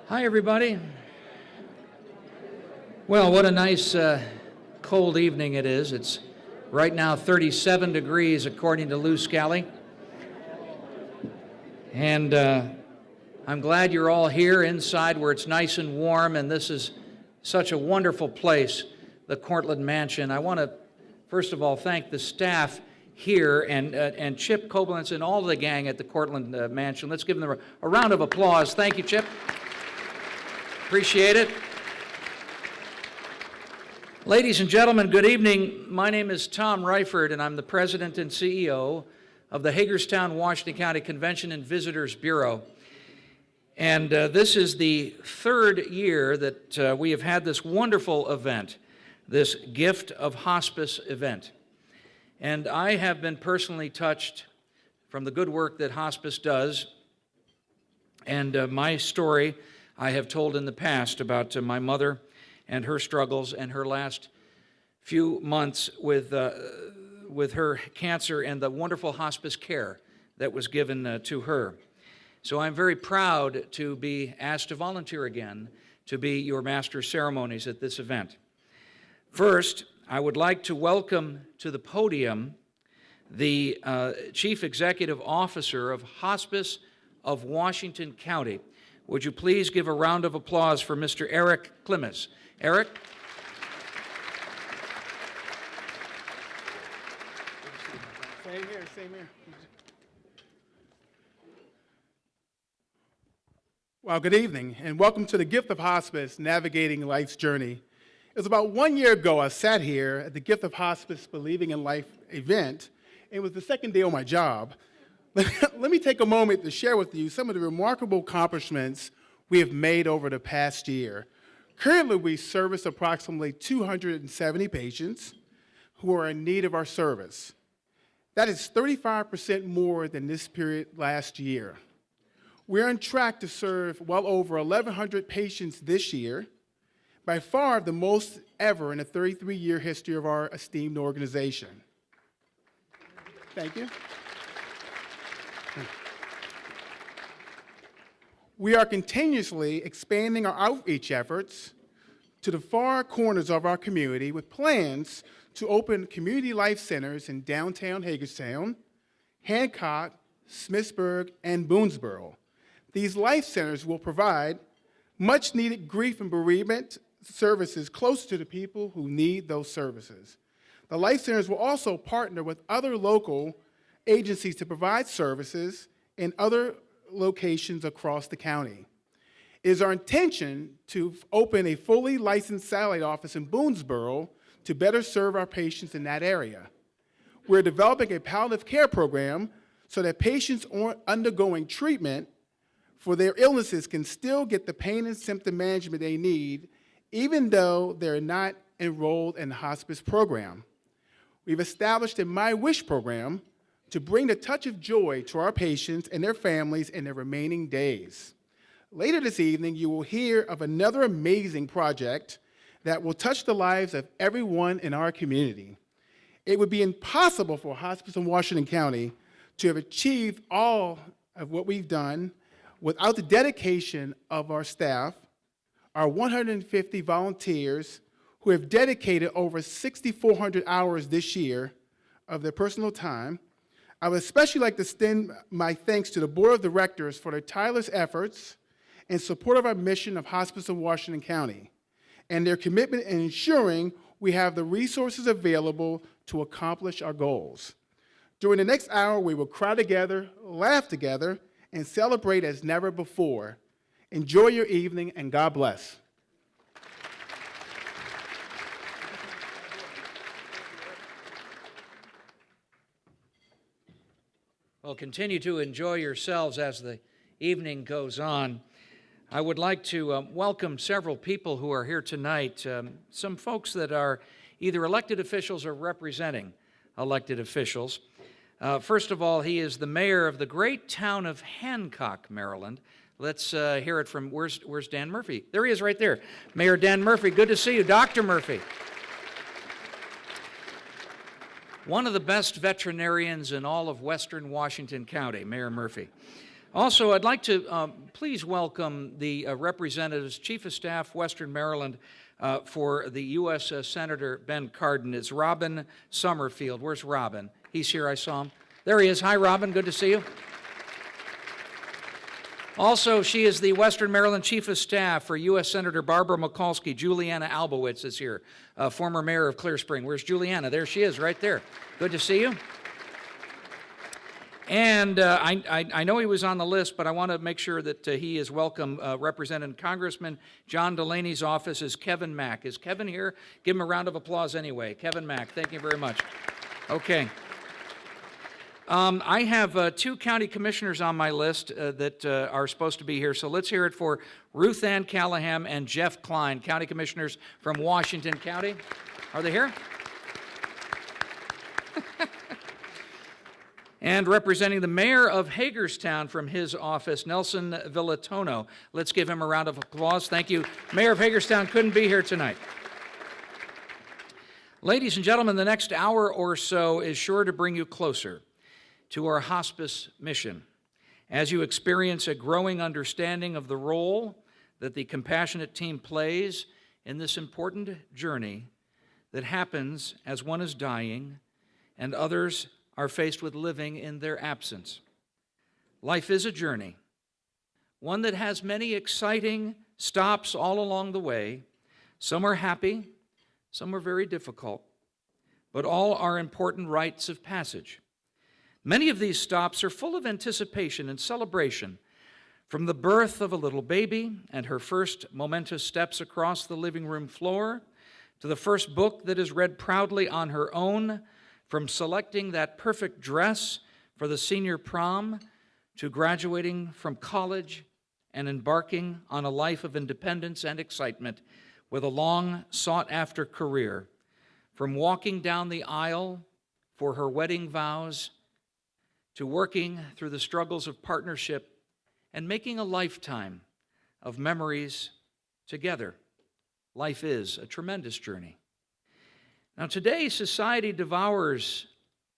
Hi, everybody. Well, what a nice cold evening it is. It's right now 37 degrees according to Lou Scally. And I'm glad you're all here inside where it's nice and warm, and this is such a wonderful place, the Cortlandt Mansion. I want to, first of all, thank the staff here and Chip Koblenz and all the gang at the Cortlandt Mansion. Let's give them a round of applause. Thank you, Chip. Appreciate it. Ladies and gentlemen, good evening. My name is Tom Riford, and I'm the President and CEO of the Hagerstown, Washington County Convention and Visitors Bureau. And this is the third year that we have had this wonderful event, this Gift of Hospice event. And I have been personally touched from the good work that hospice does. And my story I have told in the past about my mother and her struggles and her last few months with her cancer and the wonderful hospice care that was given to her. So I'm very proud to be asked to volunteer again to be your master of ceremonies at this event. First, I would like to welcome to the podium the Chief Executive Officer of Hospice of Washington County. Would you please give a round of applause for Mr. Eric Klimes. Eric? Same here, same here. Well, good evening, and welcome to the Gift of Hospice, Navigating Life's Journey. It was about 1 year ago I sat here at the Gift of Hospice Believing in Life event. It was the second day on my job. Let me take a moment to share with you some of the remarkable accomplishments we have made over the past year. Currently, we service approximately 270 patients who are in need of our service. That is 35% more than this period last year. We're on track to serve well over 1,100 patients this year, by far the most ever in the 33-year history of our esteemed organization. Thank you. We are continuously expanding our outreach efforts to the far corners of our community with plans to open community life centers in downtown Hagerstown, Hancock, Smithsburg, and Boonesboro. These life centers will provide much-needed grief and bereavement services close to the people who need those services. The life centers will also partner with other local agencies to provide services in other locations across the county. It is our intention to open a fully licensed satellite office in Boonesboro to better serve our patients in that area. We're developing a palliative care program so that patients undergoing treatment for their illnesses can still get the pain and symptom management they need, even though they're not enrolled in the hospice program. We've established a My Wish program to bring the touch of joy to our patients and their families in their remaining days. Later this evening, you will hear of another amazing project that will touch the lives of everyone in our community. It would be impossible for Hospice in Washington County to have achieved all of what we've done without the dedication of our staff, our 150 volunteers who have dedicated over 6,400 hours this year of their personal time. I would especially like to extend my thanks to the Board of Directors for their tireless efforts in support of our mission of Hospice of Washington County and their commitment in ensuring we have the resources available to accomplish our goals. During the next hour, we will cry together, laugh together, and celebrate as never before. Enjoy your evening, and God bless. Well, continue to enjoy yourselves as the evening goes on. I would like to welcome several people who are here tonight, some folks that are either elected officials or representing elected officials. First of all, he is the mayor of the great town of Hancock, Maryland. Let's hear it from, where's Dan Murphy? There he is right there. Mayor Dan Murphy, good to see you. Dr. Murphy. One of the best veterinarians in all of western Washington County, Mayor Murphy. Also, I'd like to please welcome the representatives, Chief of Staff, Western Maryland, for the U.S. Senator Ben Cardin. It's Robin Summerfield. Where's Robin? He's here, I saw him. There he is. Hi, Robin. Good to see you. Also, she is the Western Maryland Chief of Staff for U.S. Senator Barbara Mikulski. Juliana Albowitz is here, former mayor of Clear Spring. Where's Juliana? There she is, right there. Good to see you. And I know he was on the list, but I want to make sure that he is welcome. Representing Congressman John Delaney's office is Kevin Mack. Is Kevin here? Give him a round of applause anyway. Kevin Mack, thank you very much. Okay. I have two county commissioners on my list that are supposed to be here, so let's hear it for Ruth Ann Callahan and Jeff Klein, county commissioners from Washington County. Are they here? And representing the mayor of Hagerstown from his office, Nelson Villatono. Let's give him a round of applause. Thank you. Mayor of Hagerstown couldn't be here tonight. Ladies and gentlemen, the next hour or so is sure to bring you closer to our hospice mission as you experience a growing understanding of the role that the compassionate team plays in this important journey that happens as one is dying and others are faced with living in their absence. Life is a journey, one that has many exciting stops all along the way. Some are happy, some are very difficult, but all are important rites of passage. Many of these stops are full of anticipation and celebration, from the birth of a little baby and her first momentous steps across the living room floor, to the first book that is read proudly on her own, from selecting that perfect dress for the senior prom, to graduating from college and embarking on a life of independence and excitement with a long sought-after career, from walking down the aisle for her wedding vows to working through the struggles of partnership and making a lifetime of memories together. Life is a tremendous journey. Now, today, society devours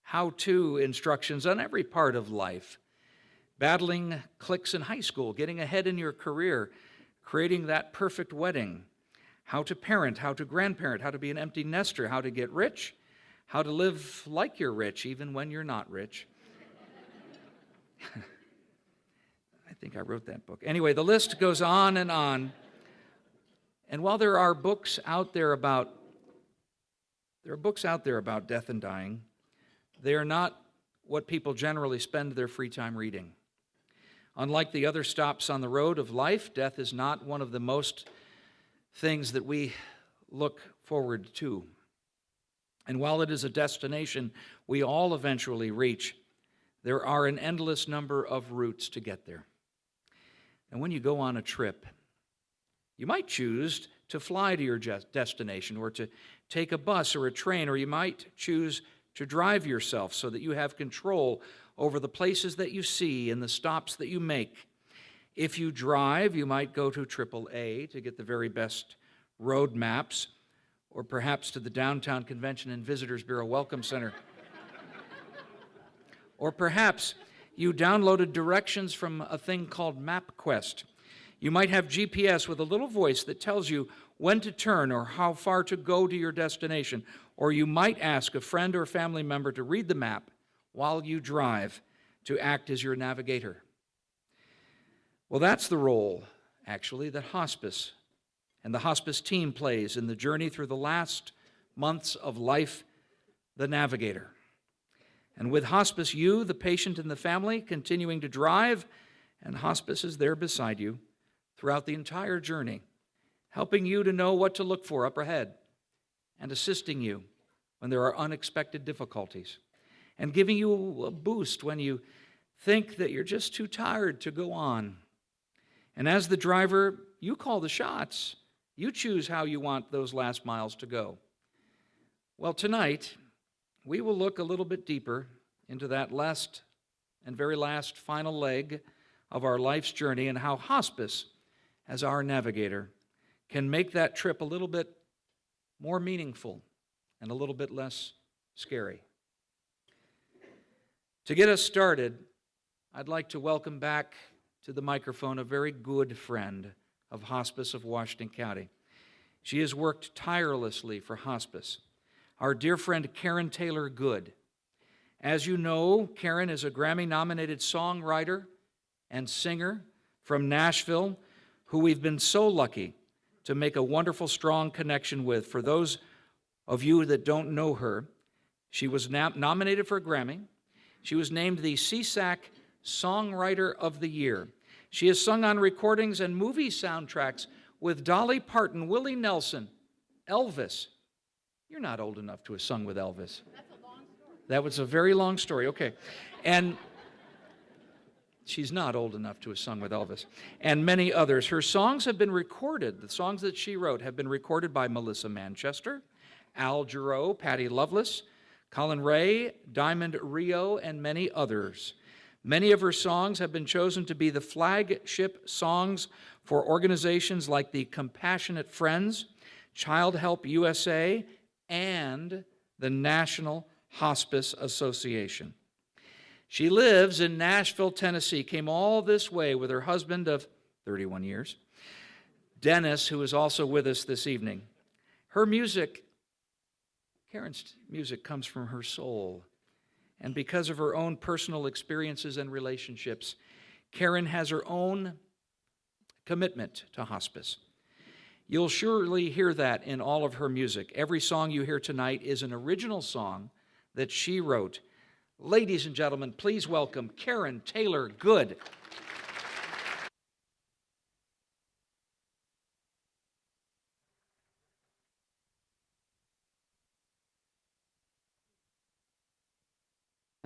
how-to instructions on every part of life. Battling cliques in high school, getting ahead in your career, creating that perfect wedding, how to parent, how to grandparent, how to be an empty nester, how to get rich, how to live like you're rich even when you're not rich. I think I wrote that book. Anyway, the list goes on and on. And while there are books out there about death and dying, they are not what people generally spend their free time reading. Unlike the other stops on the road of life, death is not one of the most things that we look forward to. And while it is a destination we all eventually reach, there are an endless number of routes to get there. And when you go on a trip, you might choose to fly to your destination, or to take a bus or a train, or you might choose to drive yourself so that you have control over the places that you see and the stops that you make. If you drive, you might go to AAA to get the very best road maps, or perhaps to the Downtown Convention and Visitors Bureau Welcome Center. Or perhaps you downloaded directions from a thing called MapQuest. You might have GPS with a little voice that tells you when to turn or how far to go to your destination. Or you might ask a friend or family member to read the map while you drive, to act as your navigator. Well, that's the role, actually, that hospice and the hospice team plays in the journey through the last months of life, the navigator. And with hospice, you, the patient and the family, continuing to drive, and hospice is there beside you throughout the entire journey, helping you to know what to look for up ahead, and assisting you when there are unexpected difficulties, and giving you a boost when you think that you're just too tired to go on. And as the driver, you call the shots. You choose how you want those last miles to go. Well, tonight, we will look a little bit deeper into that last and very last final leg of our life's journey, and how hospice, as our navigator, can make that trip a little bit more meaningful and a little bit less scary. To get us started, I'd like to welcome back to the microphone a very good friend of Hospice of Washington County. She has worked tirelessly for hospice. Our dear friend Karen Taylor-Good. As you know, Karen is a Grammy-nominated songwriter and singer from Nashville who we've been so lucky to make a wonderful, strong connection with. For those of you that don't know her, she was nominated for a Grammy. She was named the CSAC Songwriter of the Year. She has sung on recordings and movie soundtracks with Dolly Parton, Willie Nelson, Elvis. You're not old enough to have sung with Elvis. That's a long story. That was a very long story, okay. And she's not old enough to have sung with Elvis. And many others. Her songs have been recorded. The songs that she wrote have been recorded by Melissa Manchester, Al Jarreau, Patty Loveless, Colin Ray, Diamond Rio, and many others. Many of her songs have been chosen to be the flagship songs for organizations like the Compassionate Friends, Child Help USA, and the National Hospice Association. She lives in Nashville, Tennessee, came all this way with her husband of 31 years, Dennis, who is also with us this evening. Her music, Karen's music, comes from her soul. And because of her own personal experiences and relationships, Karen has her own commitment to hospice. You'll surely hear that in all of her music. Every song you hear tonight is an original song that she wrote. Ladies and gentlemen, please welcome Karen Taylor-Good.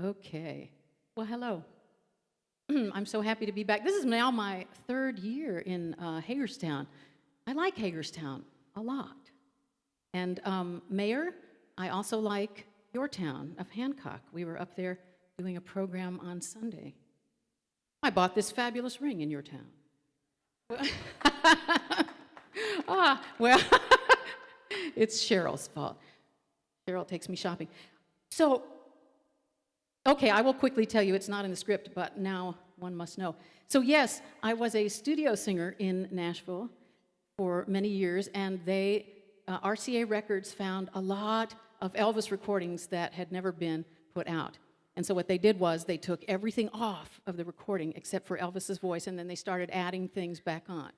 Okay. Well, hello. I'm so happy to be back. This is now my third year in Hagerstown. I like Hagerstown a lot. And Mayor, I also like your town of Hancock. We were up there doing a program on Sunday. I bought this fabulous ring in your town. Well, it's Cheryl's fault. Cheryl takes me shopping. So, okay, I will quickly tell you, it's not in the script, but now one must know. So yes, I was a studio singer in Nashville for many years, and RCA Records found a lot of Elvis recordings that had never been put out. And so what they did was they took everything off of the recording except for Elvis's voice, and then they started adding things back on.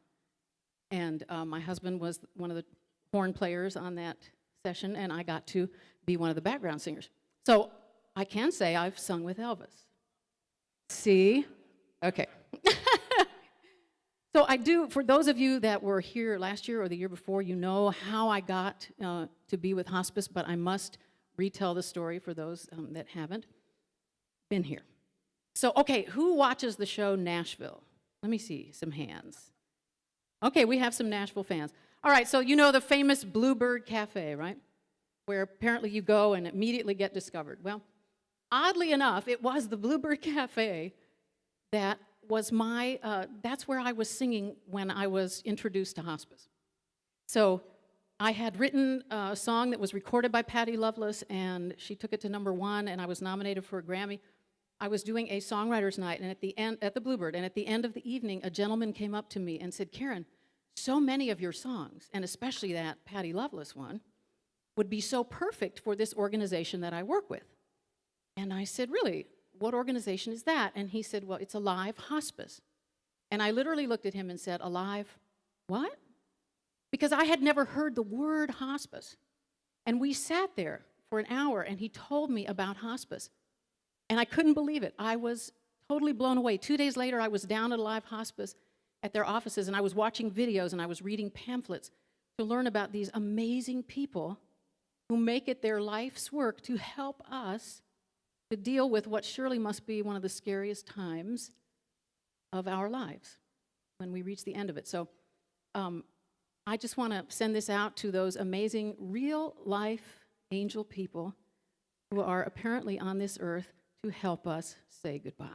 And my husband was one of the horn players on that session, and I got to be one of the background singers. So I can say I've sung with Elvis. See? Okay. So I do, for those of you that were here last year or the year before, you know how I got to be with hospice, but I must retell the story for those that haven't been here. So, okay, who watches the show Nashville? Let me see some hands. Okay, we have some Nashville fans. All right, so you know the famous Bluebird Cafe, right? Where apparently you go and immediately get discovered. Well, oddly enough, it was the Bluebird Cafe that was that's where I was singing when I was introduced to hospice. So I had written a song that was recorded by Patty Loveless, and she took it to #1, and I was nominated for a Grammy. I was doing a songwriter's night and at the Bluebird, and at the end of the evening, a gentleman came up to me and said, "Karen, so many of your songs, and especially that Patty Loveless one, would be so perfect for this organization that I work with." And I said, "Really? What organization is that?" And he said, "Well, it's Alive Hospice." And I literally looked at him and said, "Alive what?" Because I had never heard the word hospice. And we sat there for an hour, and he told me about hospice. And I couldn't believe it. I was totally blown away. 2 days later, I was down at Alive Hospice at their offices, and I was watching videos, and I was reading pamphlets to learn about these amazing people who make it their life's work to help us to deal with what surely must be one of the scariest times of our lives when we reach the end of it. So I just want to send this out to those amazing real-life angel people who are apparently on this earth to help us say goodbye.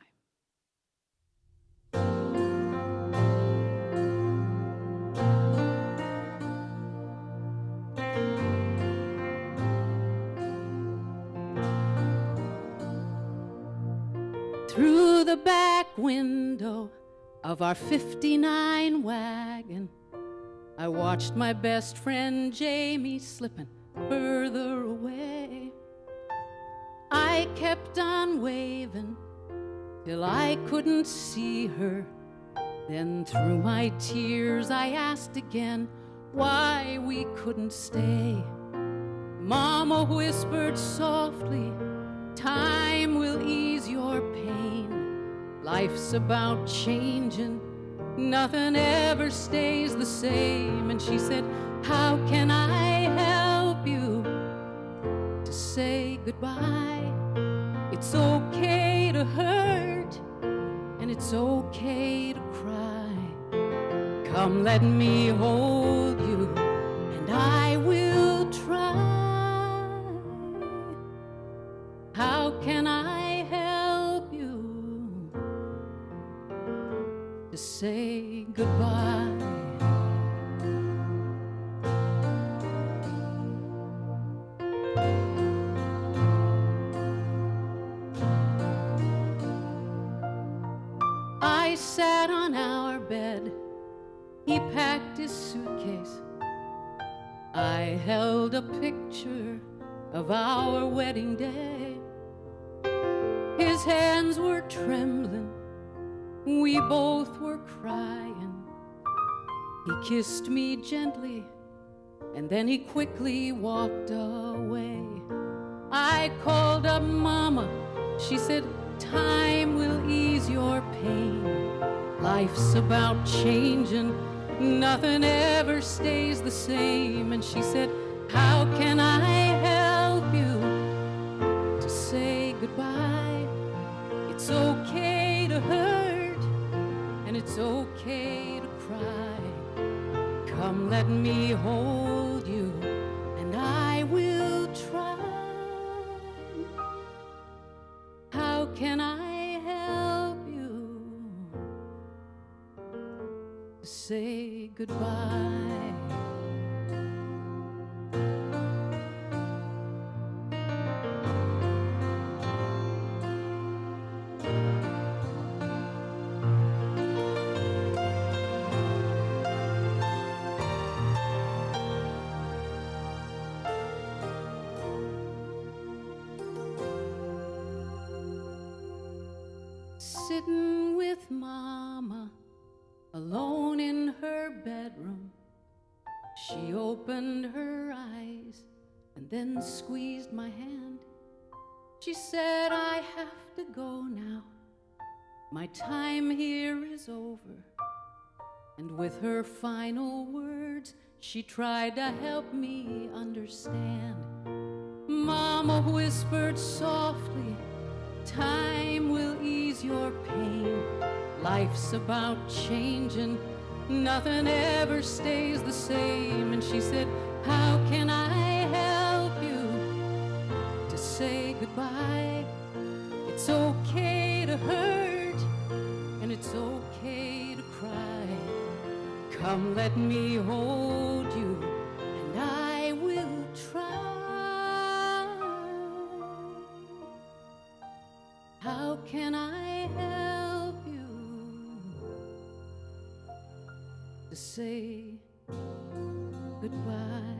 Through the back window of our '59 wagon, I watched my best friend Jamie slipping further away. I kept on waving till I couldn't see her. Then through my tears I asked again why we couldn't stay. Mama whispered softly, time will ease your pain. Life's about changing, nothing ever stays the same. And she said, how can I help you to say goodbye? It's okay to hurt, and it's okay to cry. Come, let me hold you, and I will try. How can I help you to say goodbye? I sat on our bed, he packed his suitcase. I held a picture of our wedding day. His hands were trembling, we both were crying. He kissed me gently, and then he quickly walked away. I called up Mama, she said, time will ease your pain. Life's about changing, nothing ever stays the same. And she said, how can I help you to say goodbye? It's okay to hurt, and it's okay to cry. Come, let me hold you, and I will try. How can I help you to say goodbye? Sitting with Mama, alone in her bedroom, she opened her eyes and then squeezed my hand. She said, I have to go now. My time here is over. And with her final words, she tried to help me understand. Mama whispered softly, time will ease your pain. Life's about changing, nothing ever stays the same. And she said, how can I help you to say goodbye? It's okay to hurt, and it's okay to cry. Come, let me hold you, and I will try. How can I help you to say goodbye?